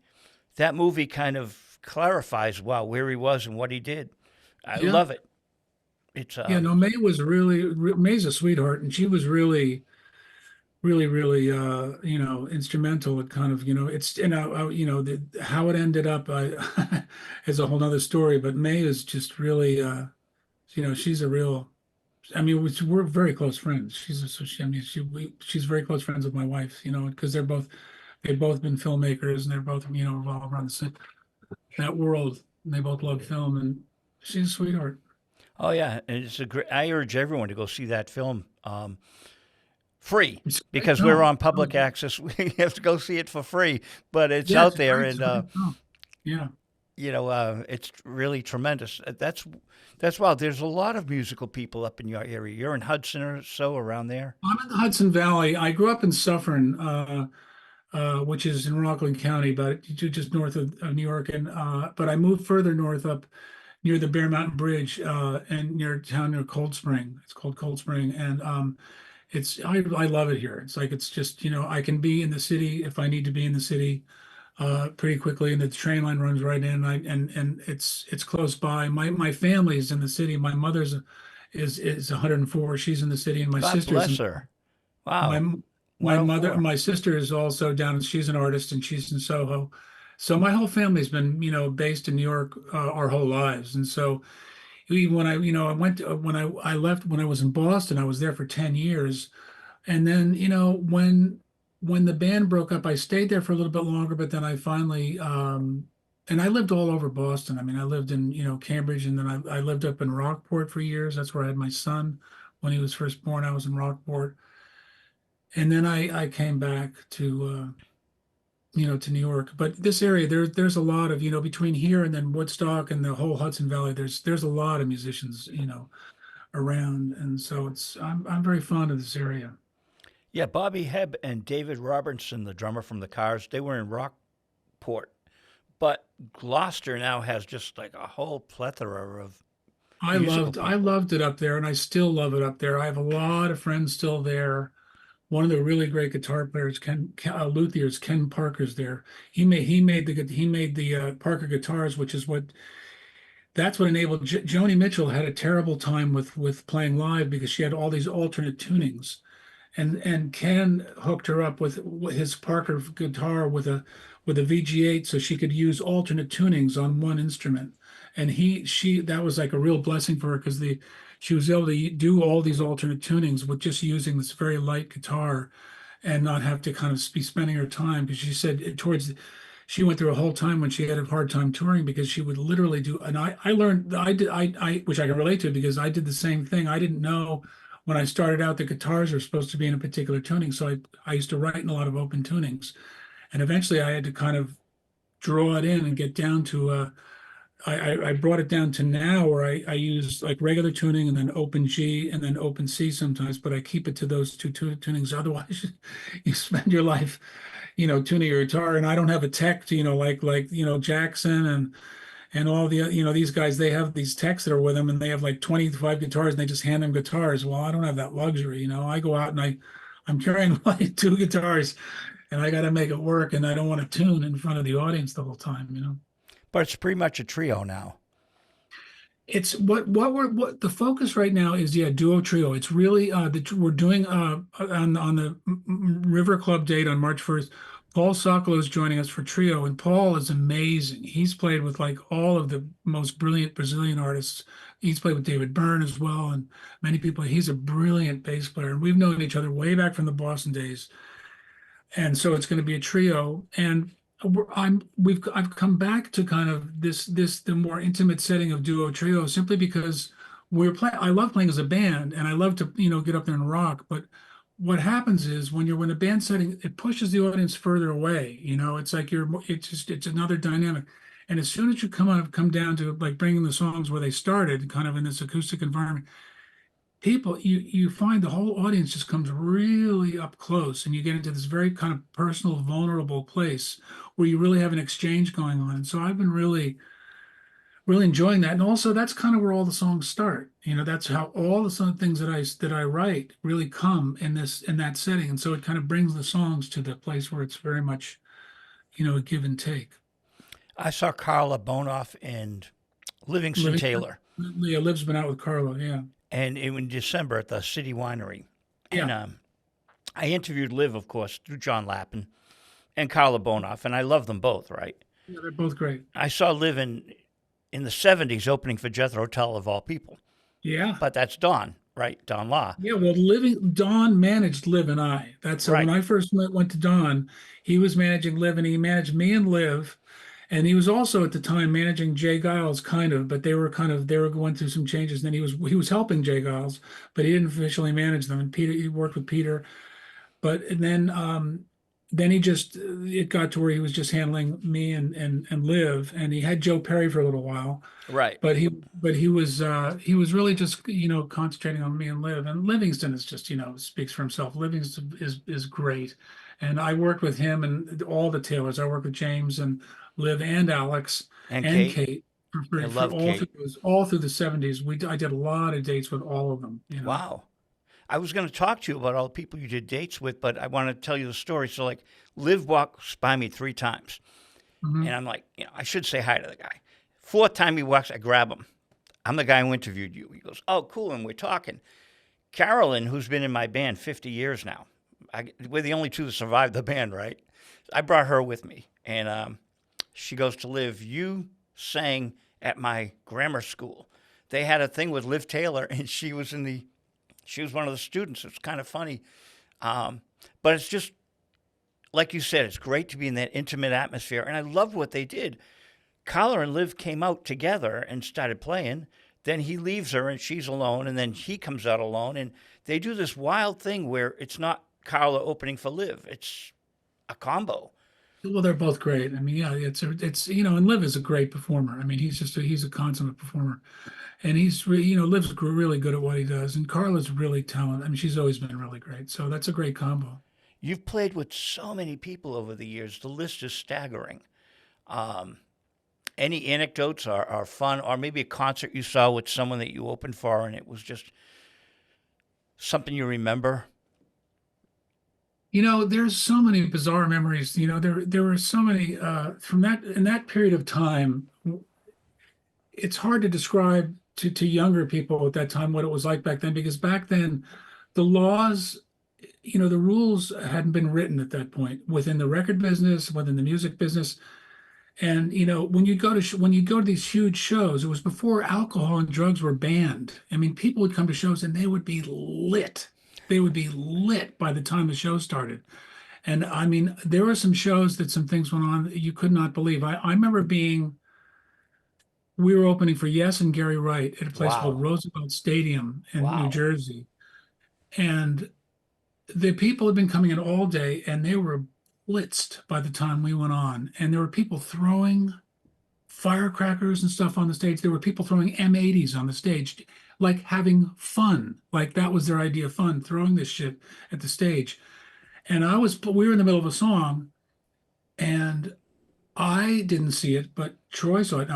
that movie kind of clarifies, wow, where he was and what he did. I Yeah, love it. It's yeah. No, May's a sweetheart, and she was really, really, really, instrumental. It kind of, it's, how it ended up is a whole nother story. But May is just really, she's a real. I mean, we're very close friends. I mean, she's very close friends with my wife. Because they've both been filmmakers, and they're both, revolve around that world. And they both love film, and she's a sweetheart. oh yeah, and it's a great. I urge everyone to go see that film, free It's a great because we're film. on public access. We have to go see it for free, but it's Yeah, out there, it's and a great film. Yeah. it's really tremendous. That's wow. There's a lot of musical people up in your area. You're in Hudson or so around there. I'm in the Hudson Valley. I grew up in Suffern, which is in Rockland County, but just north of New York. And but I moved further north up near the Bear Mountain Bridge, and near a town near Cold Spring. It's called Cold Spring, and I love it here. It's like it's just, I can be in the city if I need to be in the city pretty quickly, and the train line runs right in. And it's close by. My family is in the city. My mother's is 104. She's in the city, and my God sister's bless in her. my Wow, my mother, 104. my sister is also down. She's an artist, and she's in Soho. So my whole family's been, based in New York our whole lives. And so even when I went when I left when I was in Boston, I was there for 10 years. And then, when the band broke up, I stayed there for a little bit longer, but then I finally and I lived all over Boston. I mean, I lived in, Cambridge, and then I lived up in Rockport for years. That's where I had my son when he was first born. I was in Rockport. And then I came back to New York. But this area, there's a lot of, between here and then Woodstock and the whole Hudson Valley, there's a lot of musicians, around, and so I'm very fond of this area. Yeah, Bobby Hebb and David Robertson, the drummer from the Cars, they were in Rockport. But Gloucester now has just like a whole plethora of musical I people. loved it up there, and I still love it up there. I have a lot of friends still there. One of the really great guitar players, luthiers, Ken Parker's there. He made the Parker guitars, which is that's what enabled Joni Mitchell had a terrible time with playing live because she had all these alternate tunings, and Ken hooked her up with his Parker guitar with a VG8 so she could use alternate tunings on one instrument. And she that was like a real blessing for her because the she was able to do all these alternate tunings with just using this very light guitar and not have to kind of be spending her time because she said she went through a whole time when she had a hard time touring because she would literally do, and I learned, which I can relate to because I did the same thing. I didn't know when I started out the guitars are supposed to be in a particular tuning. So I used to write in a lot of open tunings. And eventually I had to kind of draw it in and get down to, I brought it down to now where I use like regular tuning and then open G and then open C sometimes, but I keep it to those two tunings. Otherwise, you spend your life tuning your guitar. And I don't have a tech to, Jackson and all the, these guys, they have these techs that are with them and they have like 25 guitars and they just hand them guitars. Well, I don't have that luxury. I go out and I'm carrying like two guitars and I got to make it work. And I don't want to tune in front of the audience the whole time. But it's pretty much a trio now. It's what the focus right now is, yeah, duo trio. It's really we're doing on the River Club date on March 1st. Paul Sokolow is joining us for trio, and Paul is amazing. He's played with like all of the most brilliant Brazilian artists. He's played with David Byrne as well, and many people. He's a brilliant bass player, and we've known each other way back from the Boston days. And so it's going to be a trio. And I've come back to kind of the more intimate setting of duo trio simply because I love playing as a band and I love to get up there and rock. But what happens is when you're in a band setting, it pushes the audience further away. It's like it's another dynamic. And as soon as you come down to like bringing the songs where they started, kind of in this acoustic environment, people you find the whole audience just comes really up close and you get into this very kind of personal vulnerable place where you really have an exchange going on. And so I've been really enjoying that, and also that's kind of where all the songs start. That's how all the things that I write really come in that setting, and so it kind of brings the songs to the place where it's very much a give and take. I saw Carla Bonoff and Livingston Living Taylor, Yeah, Liv's been out with Carla, yeah. and in December at the City Winery. And Yeah, I interviewed Liv, of course, through John Lappin and Carla Bonoff, and I love them both, right? yeah, they're both great. I saw Liv in the 70s opening for Jethro Tull, of all people. Yeah. But that's Don, right? Don Law. Yeah, well, Don managed Liv and I. That's so when Right. I first went to Don, he was managing Liv and he managed me and Liv. And he was also at the time managing Jay Giles, kind of, but they were going through some changes. And then he was helping Jay Giles, but he didn't officially manage them. And he worked with Peter. But and then it got to where he was just handling me and Liv, and he had Joe Perry for a little while. Right. But he was really just concentrating on me and Liv. And Livingston is just speaks for himself. Livingston is great, and I worked with him and all the Taylors. I worked with James and Liv and Alex And and Kate. Kate I for love Kate. all through the '70s. I did a lot of dates with all of them. Wow. I was going to talk to you about all the people you did dates with, but I want to tell you the story. So, like, Liv walks by me 3 times, Mhm. and I'm like, I should say hi to the guy. 4th time he walks, I grab him. I'm the guy who interviewed you. He goes, oh, cool, and we're talking. Carolyn, who's been in my band 50 years now, we're the only two that survived the band, right? I brought her with me, and she goes to Liv, you sang at my grammar school. They had a thing with Liv Taylor, and she was one of the students. It's kind of funny. But it's just, like you said, it's great to be in that intimate atmosphere. And I love what they did. Carla and Liv came out together and started playing. Then he leaves her and she's alone. And then he comes out alone. And they do this wild thing where it's not Carla opening for Liv. It's a combo. Well, they're both great. I mean, yeah, it's and Liv is a great performer. I mean, he's a consummate performer, and Liv's really good at what he does, and Carla's really talented. I mean, she's always been really great. So that's a great combo. You've played with so many people over the years. The list is staggering. Um, any anecdotes are fun, or maybe a concert you saw with someone that you opened for, and it was just something you remember? There's so many bizarre memories. There were so many from that in that period of time. It's hard to describe to younger people at that time what it was like back then, because back then the laws, the rules hadn't been written at that point within the record business, within the music business. And when you go to these huge shows, it was before alcohol and drugs were banned. I mean, people would come to shows and they would be lit. They would be lit by the time the show started. And I mean, there were some shows that some things went on that you could not believe. I remember we were opening for Yes and Gary Wright at a place called Wow. Roosevelt Stadium in New Wow. Jersey. And the people had been coming in all day and they were blitzed by the time we went on. And there were people throwing firecrackers and stuff on the stage. There were people throwing M80s on the stage, like having fun. Like that was their idea of fun, throwing this shit at the stage. And we were in the middle of a song and I didn't see it, but Troy saw it.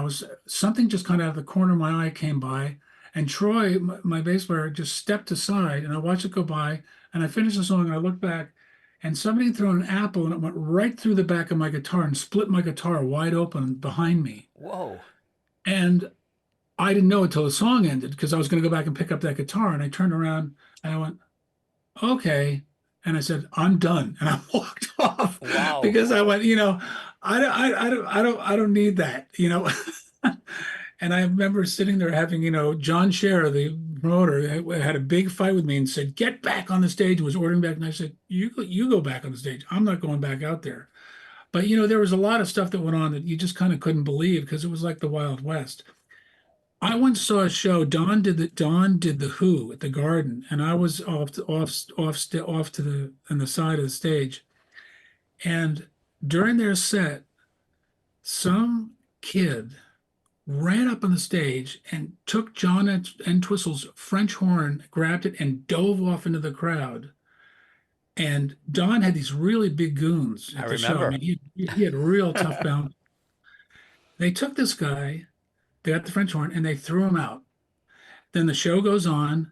Something just kind of out of the corner of my eye came by, and Troy, my bass player, just stepped aside, and I watched it go by, and I finished the song, and I looked back, and somebody had thrown an apple, and it went right through the back of my guitar and split my guitar wide open behind me. Whoa. And I didn't know until the song ended because I was going to go back and pick up that guitar, and I turned around and I went, okay. And I said, I'm done. And I walked off Wow. because I went, I don't need that. And I remember sitting there having, John Scher, the promoter, had a big fight with me and said, get back on the stage, and was ordering back. And I said, you go back on the stage. I'm not going back out there. But, there was a lot of stuff that went on that you just kind of couldn't believe because it was like the Wild West. I once saw a show. Don did the Who at the Garden, and I was off to the on the side of the stage. And during their set, some kid ran up on the stage and took John Entwistle's French horn, grabbed it, and dove off into the crowd. And Don had these really big goons I at the show. I remember. mean, he had real tough bounce. They took this guy, they got the French horn, and they threw him out. Then the show goes on.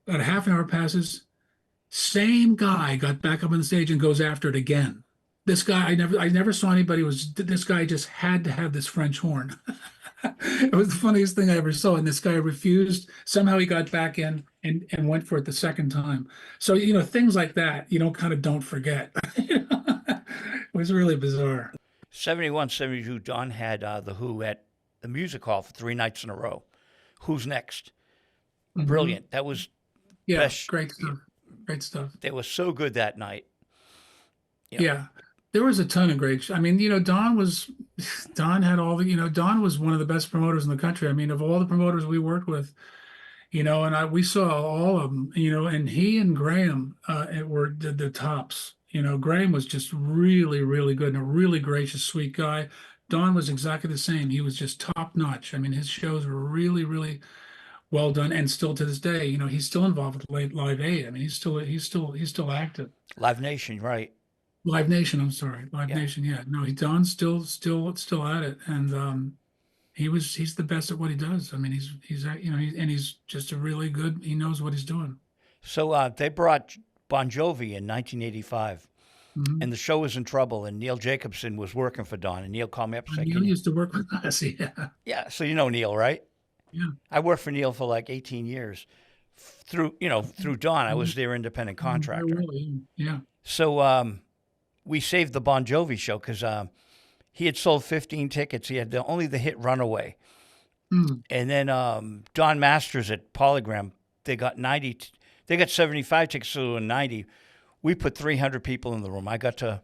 About a half an hour passes. Same guy got back up on the stage and goes after it again. This guy, I never saw anybody was. This guy just had to have this French horn. It was the funniest thing I ever saw. And this guy refused. Somehow he got back in and went for it the second time. So, things like that, don't forget. It was really bizarre. 71, 72. Don had The Who at the music hall for 3 nights in a row. Who's next? Mhm. Brilliant. That was Yeah, best. great stuff. Great stuff. They were so good that night. You know, Yeah. There was a ton of I mean, Don had all Don was one of the best promoters in the country. I mean, of all the promoters we worked with, and we saw all of them, and he and Graham were the tops. Graham was just really, really good and a really gracious, sweet guy. Don was exactly the same. He was just top notch. I mean, his shows were really, really well done, and still to this day, he's still involved with Live Aid. I mean, he's still active. Live Nation, right? Live Nation, I'm sorry, Live Yeah. Nation. Yeah, no, Don's still at it, and he's the best at what he does. I mean, he's just a really good. He knows what he's doing. So they brought Bon Jovi in 1985, Hmm. and the show was in trouble, and Neil Jacobson was working for Don, and Neil called me up and said, Neil "Can you?" used to work with us. Yeah, Yeah. So you know Neil, right? yeah, I worked for Neil for like 18 years. Through Don, I mhm, was their independent very contractor. well. Yeah. So we saved the Bon Jovi show because he had sold 15 tickets. He had only the hit "Runaway," Mm. and then Don Masters at Polygram, they got 90. They got 75 tickets to 90. We put 300 people in the room. I got to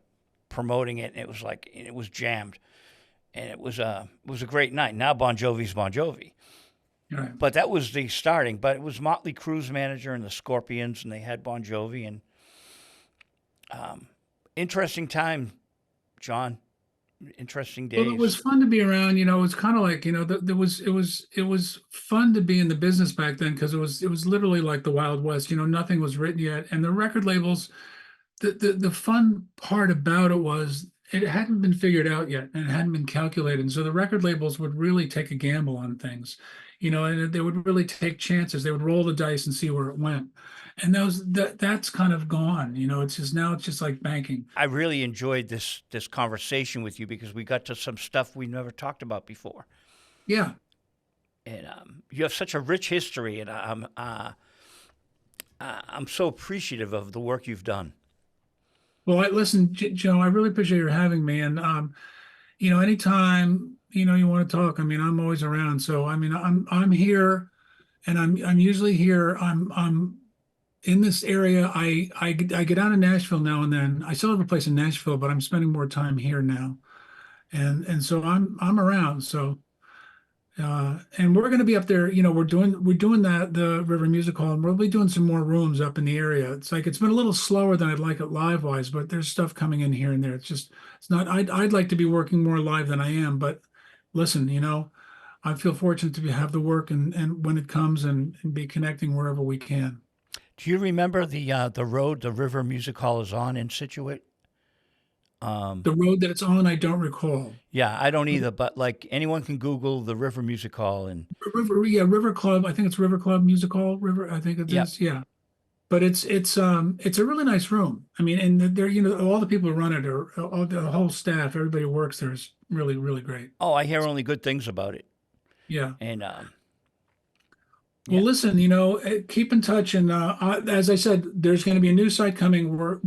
promoting it, and it was like it was jammed, and it was a great night. Now Bon Jovi's Bon Jovi, All right. but that was the starting. But it was Motley Crue's manager and the Scorpions, and they had Bon Jovi, and interesting time John, interesting Well, it was days. fun to be around. It was kind of like, there was it was fun to be in the business back then because it was literally like the Wild West. Nothing was written yet, and the record labels. The fun part about it was it hadn't been figured out yet and it hadn't been calculated. And so the record labels would really take a gamble on things, and they would really take chances. They would roll the dice and see where it went. And that's kind of gone. It's just like banking. I really enjoyed this conversation with you because we got to some stuff we never talked about before. Yeah. And you have such a rich history, and I'm so appreciative of the work you've done. Well, listen, Joe, I really appreciate your having me. And anytime you want to talk, I mean, I'm always around. So I mean, I'm here, and I'm usually here. I'm in this area. I get out of Nashville now and then. I still have a place in Nashville, but I'm spending more time here now, and so I'm around. So and we're going to be up there. We're doing that the River Music Hall, and we'll be doing some more rooms up in the area. It's been a little slower than I'd like it live wise, but there's stuff coming in here and there. It's not. I'd like to be working more live than I am, but listen, I feel fortunate to have the work and when it comes and be connecting wherever we can. Do you remember the road the River Music Hall is on in Situate? The road that it's on, I don't recall. Yeah, I don't either, but like anyone can Google the River Music Hall and Yeah, River Club. I think it's River Club Music Hall. River, I think it yeah. is. Yeah. But it's a really nice room. I mean, and there, all the people who run it are all the whole staff, everybody who works there is really, really great. Oh, I hear only good things about it. Yeah. And Well, yeah. listen, keep in touch, and as I said, there's going to be a new site coming.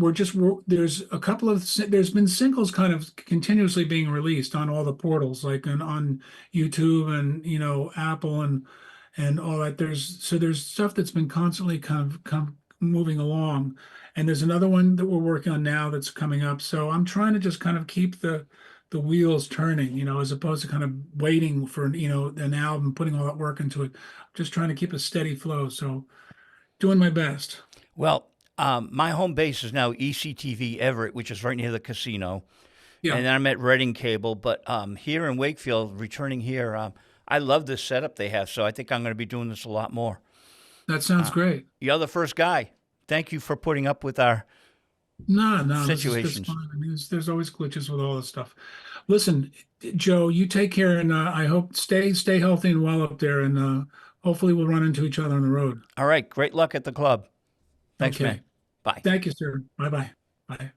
There's a couple of there's been singles kind of continuously being released on all the portals, like on YouTube and Apple and all that. There's stuff that's been constantly kind of come moving along, and there's another one that we're working on now that's coming up. So I'm trying to just kind of keep the wheels turning, as opposed to kind of waiting for, an album, putting all that work into it. Just trying to keep a steady flow. So doing my best. Well, my home base is now ECTV Everett, which is right near the casino, Yeah, and then I'm at Reading Cable. But here in Wakefield, returning here, I love this setup they have. So I think I'm going to be doing this a lot more. that sounds great. You're the first guy. Thank you for putting up with our No, no, this is situations. fine. I mean, there's always glitches with all this stuff. Listen, Joe, you take care, and I hope stay healthy and well up there, and hopefully we'll run into each other on the road. All right. Great luck at the club. Thanks, man. Okay. Bye. Thank you, sir. Bye bye. Bye.